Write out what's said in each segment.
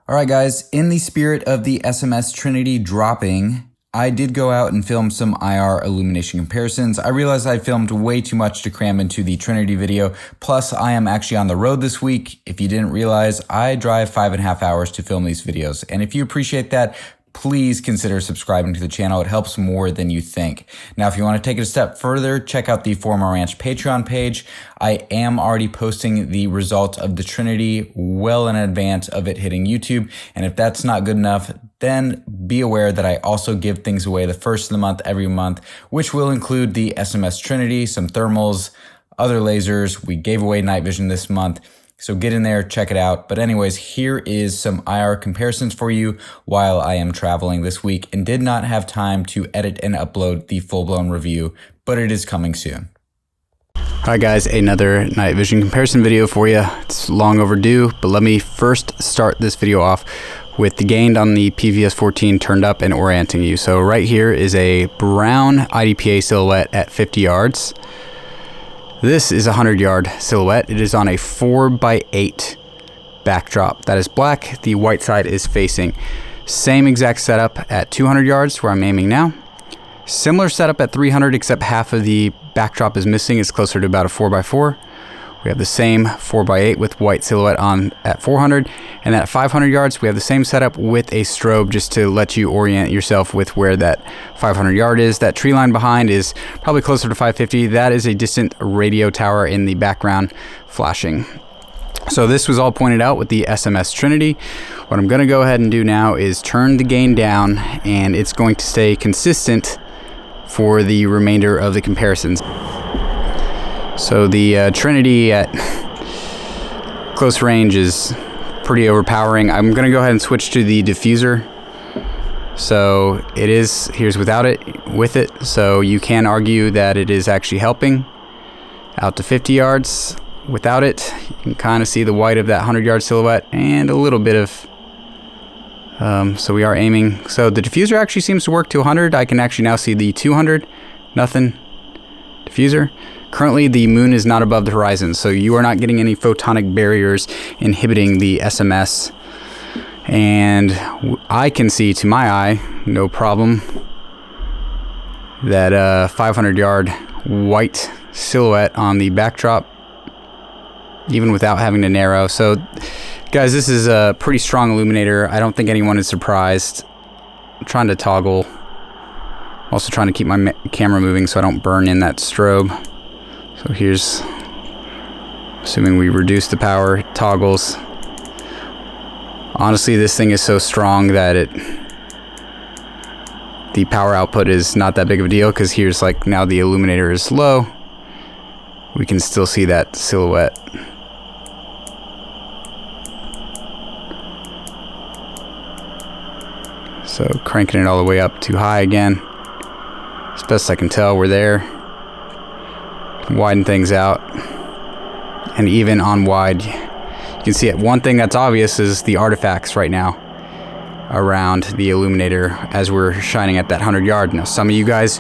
Alright guys, in the spirit of the SMS Trinity dropping, I did go out and film some IR illumination comparisons. I realized I filmed way too much to cram into the Trinity video, plus I am actually on the road this week. If you didn't realize, I drive 5.5 hours to film these videos, and if you appreciate that, please consider subscribing to the channel. It helps more than you think. Now, if you want to take it a step further, check out the Former Ranch Patreon page. I am already posting the results of the Trinity well in advance of it hitting YouTube. And if that's not good enough, then be aware that I also give things away the first of the month every month, which will include the SMS Trinity, some thermals, other lasers. We gave away night vision this month. So get in there, check it out. But anyways, here is some IR comparisons for you while I am traveling this week and did not have time to edit and upload the full-blown review, but it is coming soon. Hi guys, another night vision comparison video for you. It's long overdue, but let me first start this video off with the gain on the PVS-14 turned up and orienting you. So right here is a brown IDPA silhouette at 50 yards. This is a 100-yard silhouette. It is on a 4x8 backdrop. That is black. The white side is facing. Same exact setup at 200 yards where I'm aiming now. Similar setup at 300, except half of the backdrop is missing. It's closer to about a 4x4. We have the same 4x8 with white silhouette on at 400. And at 500 yards, we have the same setup with a strobe just to let you orient yourself with where that 500 yard is. That tree line behind is probably closer to 550. That is a distant radio tower in the background flashing. So this was all pointed out with the SMS Trinity. What I'm going to go ahead and do now is turn the gain down, and it's going to stay consistent for the remainder of the comparisons. So the Trinity at close range is pretty overpowering. I'm going to go ahead and switch to the diffuser. So it is, here's without it, with it. So you can argue that it is actually helping. Out to 50 yards without it, you can kind of see the white of that 100-yard silhouette and a little bit of, so we are aiming. So the diffuser actually seems to work to 100. I can actually now see the 200, nothing, diffuser. Currently, the moon is not above the horizon, so you are not getting any photonic barriers inhibiting the SMS. And I can see, to my eye, no problem, that 500-yard white silhouette on the backdrop, even without having to narrow. So, guys, this is a pretty strong illuminator. I don't think anyone is surprised. I'm trying to toggle. Also trying to keep my camera moving so I don't burn in that strobe. So here's, assuming we reduce the power, it toggles. Honestly, this thing is so strong that the power output is not that big of a deal, because here's like now the illuminator is low. We can still see that silhouette. So cranking it all the way up too high again. As best I can tell, we're there. Widen things out, and even on wide you can see it. One thing that's obvious is the artifacts right now around the illuminator as we're shining at that 100-yard. Now some of you guys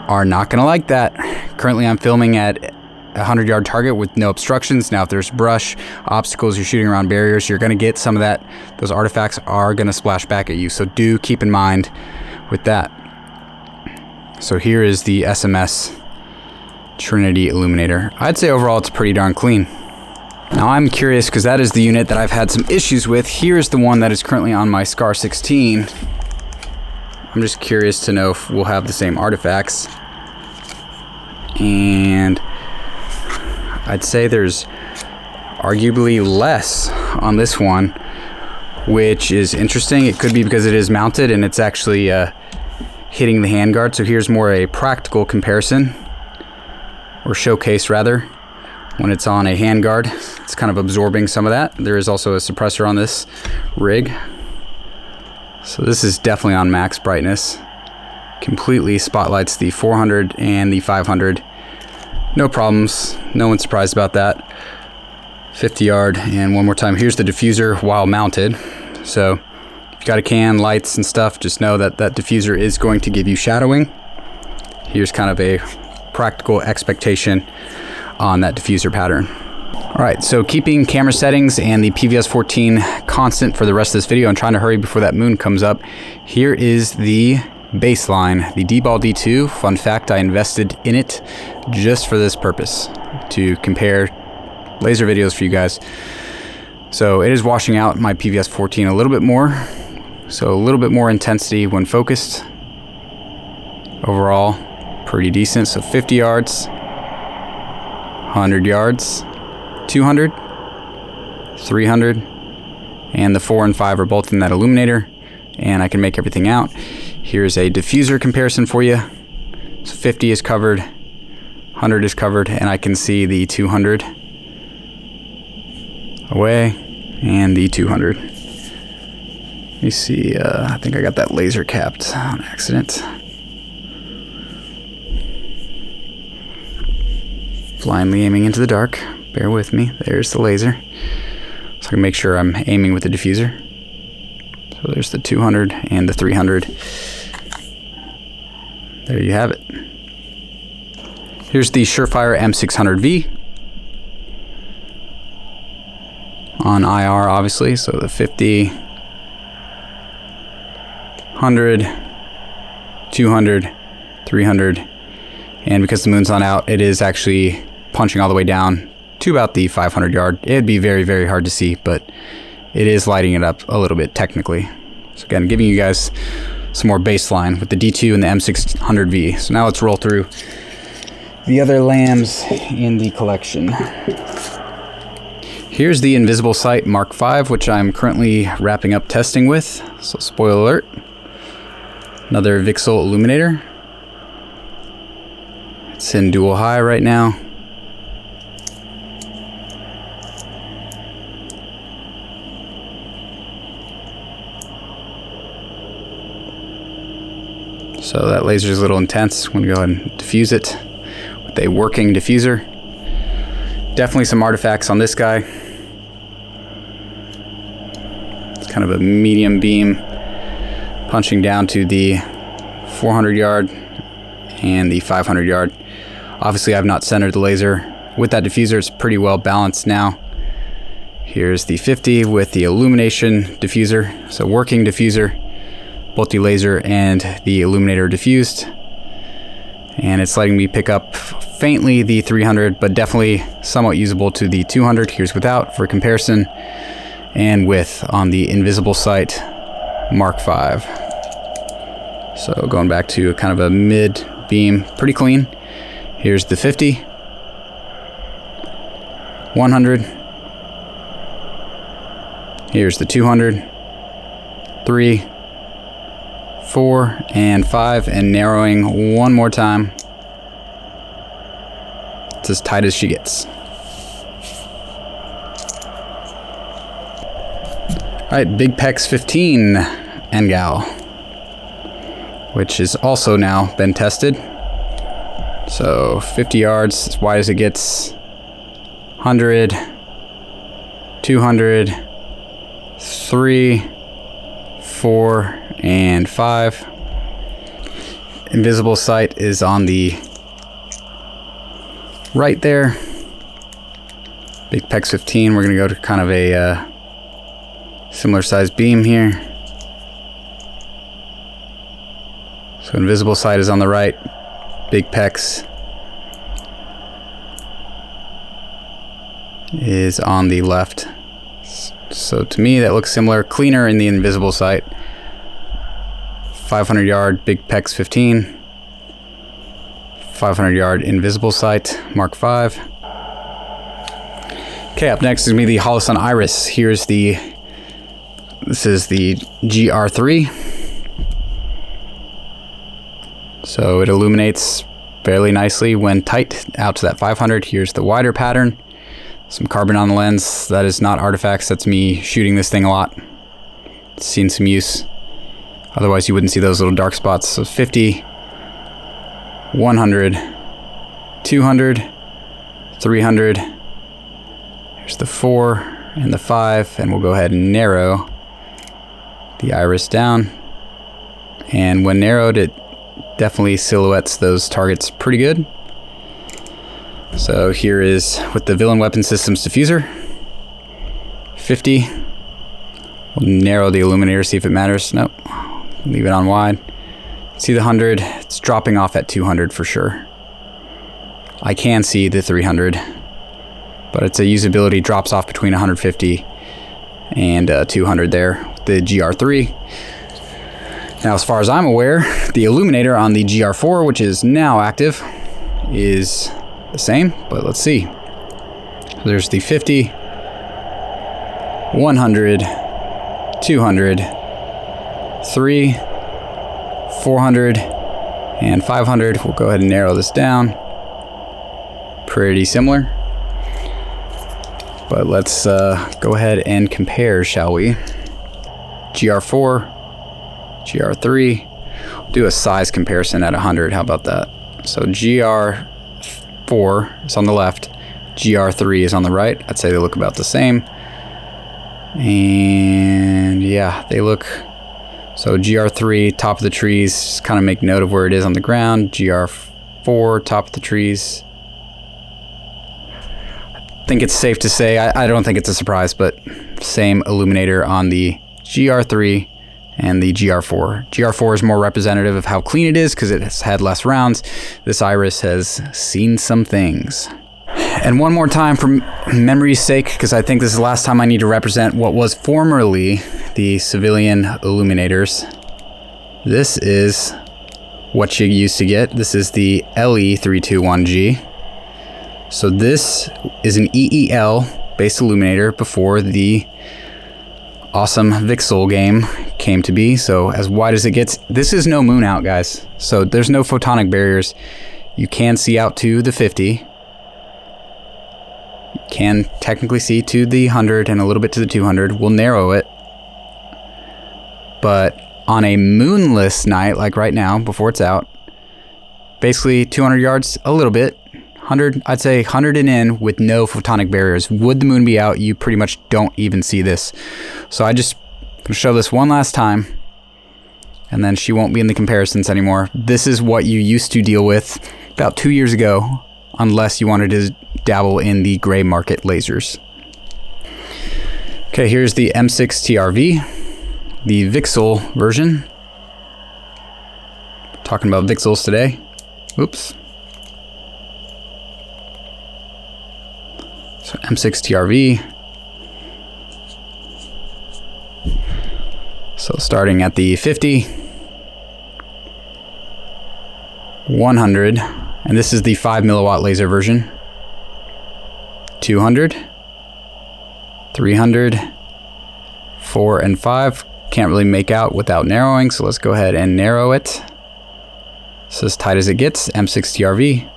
are not gonna like that. Currently I'm filming at a 100-yard target with no obstructions. Now if there's brush, obstacles, you're shooting around barriers, you're gonna get some of that. Those artifacts are gonna splash back at you, so do keep in mind with that. So here is the SMS Trinity illuminator. I'd say overall it's pretty darn clean. Now I'm curious, because that is the unit that I've had some issues with. Here's the one that is currently on my SCAR 16. I'm just curious to know if we'll have the same artifacts. And I'd say there's arguably less on this one, which is interesting. It could be because it is mounted and it's actually hitting the handguard. So here's more a practical comparison, or showcase rather, when it's on a handguard. It's kind of absorbing some of that. There is also a suppressor on this rig. So this is definitely on max brightness. Completely spotlights the 400 and the 500. No problems, no one's surprised about that. 50 yard, and one more time, here's the diffuser while mounted. So if you got a can, lights and stuff, just know that that diffuser is going to give you shadowing. Here's kind of a practical expectation on that diffuser pattern. All right, so keeping camera settings and the PVS-14 constant for the rest of this video and trying to hurry before that moon comes up. Here is the baseline, the DBAL D2. Fun fact, I invested in it just for this purpose, to compare laser videos for you guys. So it is washing out my PVS-14 a little bit more. So a little bit more intensity when focused. Overall, pretty decent. So 50 yards, 100 yards, 200, 300, and the 4 and 5 are both in that illuminator, and I can make everything out. Here's a diffuser comparison for you. So 50 is covered, 100 is covered, and I can see the 200 away, and the 200. Let me see, I think I got that laser capped on accident. Blindly aiming into the dark. Bear with me. There's the laser. So I can make sure I'm aiming with the diffuser. So there's the 200 and the 300. There you have it. Here's the Surefire M600V. On IR, obviously. So the 50, 100, 200, 300. And because the moon's not out, it is actually punching all the way down to about the 500 yard. It'd be very, very hard to see, but it is lighting it up a little bit technically. So again, giving you guys some more baseline with the D2 and the M600V. So now let's roll through the other lambs in the collection. Here's the Invisiblesight MK5, which I'm currently wrapping up testing with. So spoiler alert. Another VCSEL illuminator. It's in dual high right now. So that laser is a little intense. I'm gonna go ahead and diffuse it with a working diffuser. Definitely some artifacts on this guy. It's kind of a medium beam punching down to the 400 yard and the 500 yard. Obviously I've not centered the laser. With that diffuser, it's pretty well balanced now. Here's the 50 with the Illumination diffuser. So working diffuser, both the laser and the illuminator diffused. And it's letting me pick up faintly the 300, but definitely somewhat usable to the 200. Here's without for comparison, and with on the Invisiblesight MK5. So going back to kind of a mid beam, pretty clean. Here's the 50, 100, here's the 200, 3, 4, and 5, and narrowing one more time. It's as tight as she gets. Alright, BigPeqs15 NGAL, which has also now been tested. So 50 yards, as wide as it gets, 100, 200, 3, 4, and 5. Invisiblesight is on the right there. BigPeqs15, we're going to go to kind of a similar size beam here. So Invisiblesight is on the right. BigPeqs is on the left. So to me that looks similar, cleaner in the Invisiblesight. 500 yard BigPeqs15, 500 yard Invisiblesight MK5. Okay, up next is gonna be the Holosun IRIS. This is the GR3. So it illuminates fairly nicely when tight out to that 500. Here's the wider pattern. Some carbon on the lens. That is not artifacts. That's me shooting this thing a lot. It's seen some use. Otherwise you wouldn't see those little dark spots. So 50, 100, 200, 300. Here's the 4 and the 5. And we'll go ahead and narrow the iris down. And when narrowed, it definitely silhouettes those targets pretty good. So here is with the Villain Weapon Systems diffuser. 50. We'll narrow the illuminator, see if it matters. Nope. Leave it on wide. See the 100. It's dropping off at 200 for sure. I can see the 300, but it's a usability drops off between 150 and 200 there with the GR3. Now, as far as I'm aware, the illuminator on the GR4, which is now active, is the same, but let's see. There's the 50, 100, 200, 3, 400, and 500. We'll go ahead and narrow this down. Pretty similar. But let's go ahead and compare, shall we? GR4, GR3. We'll do a size comparison at 100. How about that? So GR4 is on the left, GR3 is on the right. I'd say they look about the same. And yeah, they look. So GR3, top of the trees, just kind of make note of where it is on the ground. GR4, top of the trees. I think it's safe to say, I don't think it's a surprise, but same illuminator on the GR3 and the GR4. GR4 is more representative of how clean it is because it has had less rounds. This Iris has seen some things. And one more time for memory's sake, because I think this is the last time I need to represent what was formerly the civilian illuminators. This is what you used to get. This is the LE321G. So this is an EEL based illuminator before the awesome VCSEL game came to be. So as wide as it gets, this is no moon out, guys. So there's no photonic barriers. You can see out to the 50. You can technically see to the 100 and a little bit to the 200. We'll narrow it. But on a moonless night, like right now, before it's out, basically 200 yards, a little bit. 100, I'd say 100 and in with no photonic barriers. Would the moon be out, you pretty much don't even see this. So I just gonna show this one last time, and then she won't be in the comparisons anymore. This is what you used to deal with about 2 years ago, unless you wanted to dabble in the gray market lasers. Okay, here's the M6TRV, the VCSEL version. Talking about VCSELs today. Oops. So M6TRV. So starting at the 50, 100, and this is the 5 milliwatt laser version. 200, 300, 4 and 5. Can't really make out without narrowing, so let's go ahead and narrow it. So as tight as it gets, M6TRV.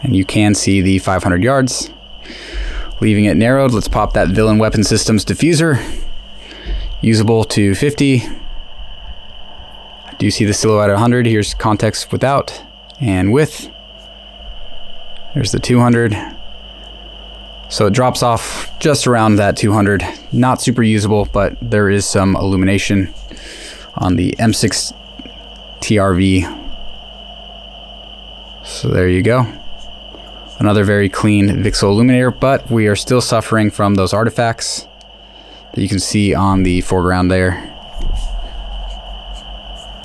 And you can see the 500 yards. Leaving it narrowed, let's pop that Villain Weapon Systems diffuser. Usable to 50. I do see the silhouette at 100. Here's context without and with. There's the 200. So it drops off just around that 200. Not super usable, but there is some illumination on the M6TRV. So there you go. Another very clean VCSEL illuminator, but we are still suffering from those artifacts that you can see on the foreground there.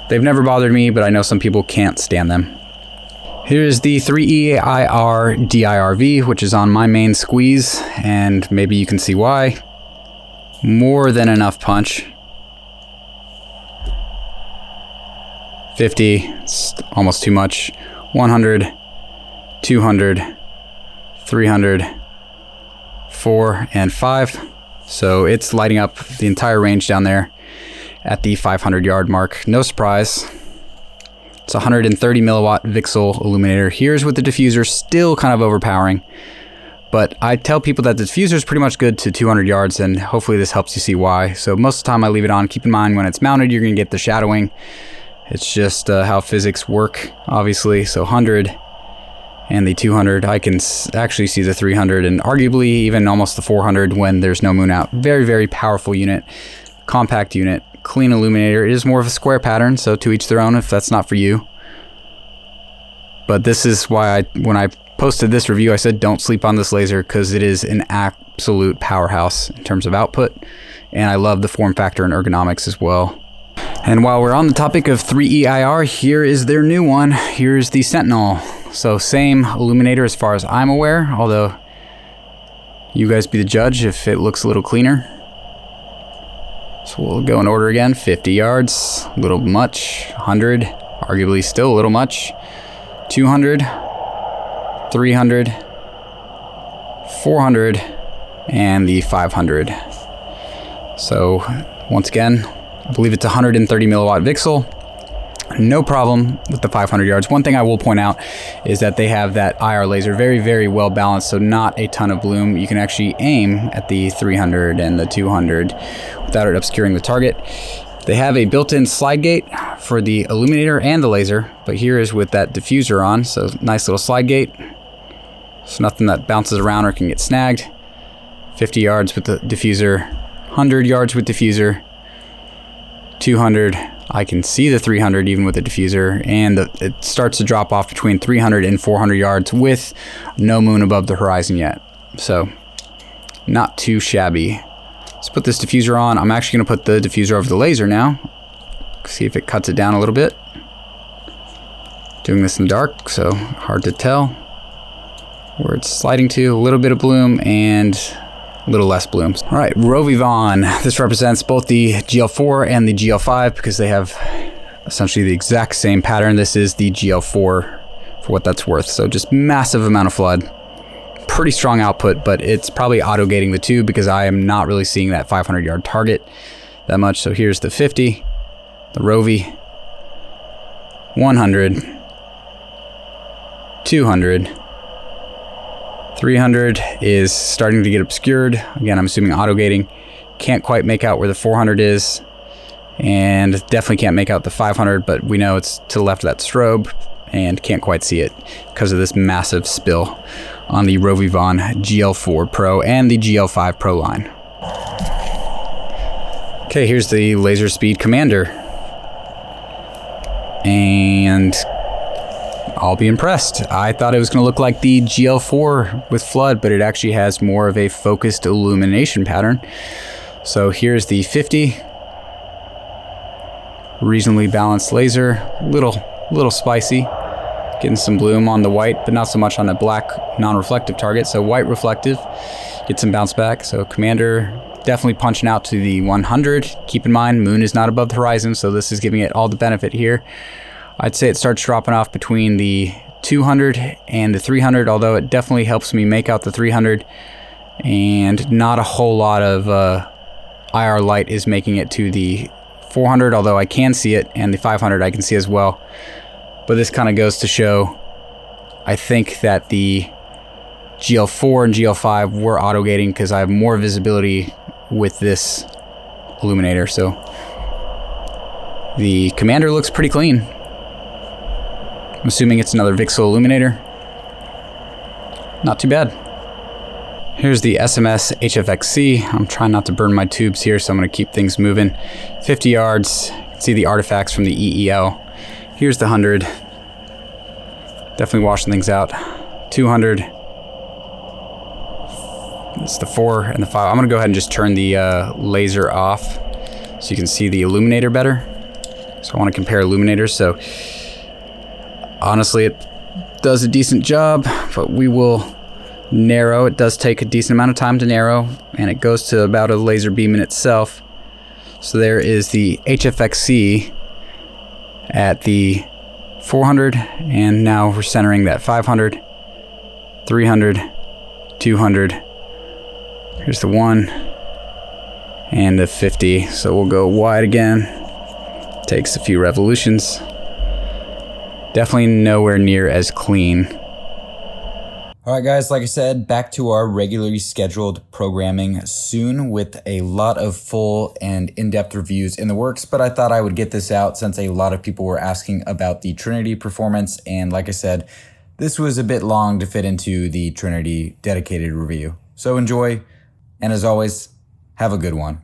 They've never bothered me, but I know some people can't stand them. Here's the 3EIR DIRV, which is on my main squeeze, and maybe you can see why. More than enough punch. 50, it's almost too much. 100, 200, 300, 4, and 5. So it's lighting up the entire range down there at the 500 yard mark. No surprise. It's a 130 milliwatt VCSEL illuminator. Here's with the diffuser still kind of overpowering. But I tell people that the diffuser is pretty much good to 200 yards, and hopefully this helps you see why. So most of the time I leave it on. Keep in mind when it's mounted, you're going to get the shadowing. It's just how physics work, obviously. So 100 and the 200, I can actually see the 300 and arguably even almost the 400 when there's no moon out. Very, very powerful unit, compact unit, clean illuminator. It is more of a square pattern, so to each their own if that's not for you. But this is why when I posted this review, I said don't sleep on this laser because it is an absolute powerhouse in terms of output, and I love the form factor and ergonomics as well. And while we're on the topic of 3EIR, here is their new one. Here's the Sentinel. So same illuminator as far as I'm aware, although you guys be the judge if it looks a little cleaner. So we'll go in order again. 50 yards, a little much. 100, arguably still a little much. 200, 300, 400, and the 500. So once again, I believe it's 130 milliwatt VCSEL. No problem with the 500 yards. One thing I will point out is that they have that IR laser very, very well balanced, so not a ton of bloom. You can actually aim at the 300 and the 200 without it obscuring the target. They have a built-in slide gate for the illuminator and the laser, but here is with that diffuser on, so nice little slide gate. So nothing that bounces around or can get snagged. 50 yards with the diffuser, 100 yards with diffuser, 200. I can see the 300 even with the diffuser, and it starts to drop off between 300 and 400 yards with no moon above the horizon yet. So not too shabby. Let's put this diffuser on. I'm actually going to put the diffuser over the laser now. See if it cuts it down a little bit. Doing this in the dark, so hard to tell where it's sliding to. A little bit of bloom and a little less blooms. All right, RovyVon. This represents both the GL4 and the GL5 because they have essentially the exact same pattern. This is the GL4 for what that's worth. So just massive amount of flood. Pretty strong output, but it's probably auto-gating the two because I am not really seeing that 500 yard target that much. So here's the 50, the Rovy, 100, 200, 300 is starting to get obscured. Again, I'm assuming auto-gating. Can't quite make out where the 400 is, and definitely can't make out the 500, but we know it's to the left of that strobe, and can't quite see it because of this massive spill on the RovyVon GL4 Pro and the GL5 Pro line. Okay, here's the Laserspeed Commander, and I'll be impressed. I thought it was going to look like the GL4 with flood, but it actually has more of a focused illumination pattern. So here's the 50. Reasonably balanced laser. Little spicy. Getting some bloom on the white, but not so much on a black non-reflective target. So white reflective. Get some bounce back. So Commander definitely punching out to the 100. Keep in mind, moon is not above the horizon, so this is giving it all the benefit here. I'd say it starts dropping off between the 200 and the 300, although it definitely helps me make out the 300, and not a whole lot of IR light is making it to the 400, although I can see it, and the 500 I can see as well. But this kind of goes to show, I think that the GL4 and GL5 were auto-gating because I have more visibility with this illuminator. So the Commander looks pretty clean. I'm assuming it's another VCSEL illuminator. Not too bad. Here's the SMS HFXC. I'm trying not to burn my tubes here, so I'm going to keep things moving. 50 yards. You can see the artifacts from the EEL. Here's the 100. Definitely washing things out. 200. It's the 4 and the 5. I'm going to go ahead and just turn the laser off so you can see the illuminator better. So I want to compare illuminators. So honestly, it does a decent job, but we will narrow. It does take a decent amount of time to narrow, and it goes to about a laser beam in itself. So there is the HFXC at the 400, and now we're centering that 500, 300, 200. Here's the 1 and the 50. So we'll go wide again. Takes a few revolutions. Definitely nowhere near as clean. All right, guys, like I said, back to our regularly scheduled programming soon with a lot of full and in-depth reviews in the works, but I thought I would get this out since a lot of people were asking about the Trinity performance, and like I said, this was a bit long to fit into the Trinity dedicated review. So enjoy, and as always, have a good one.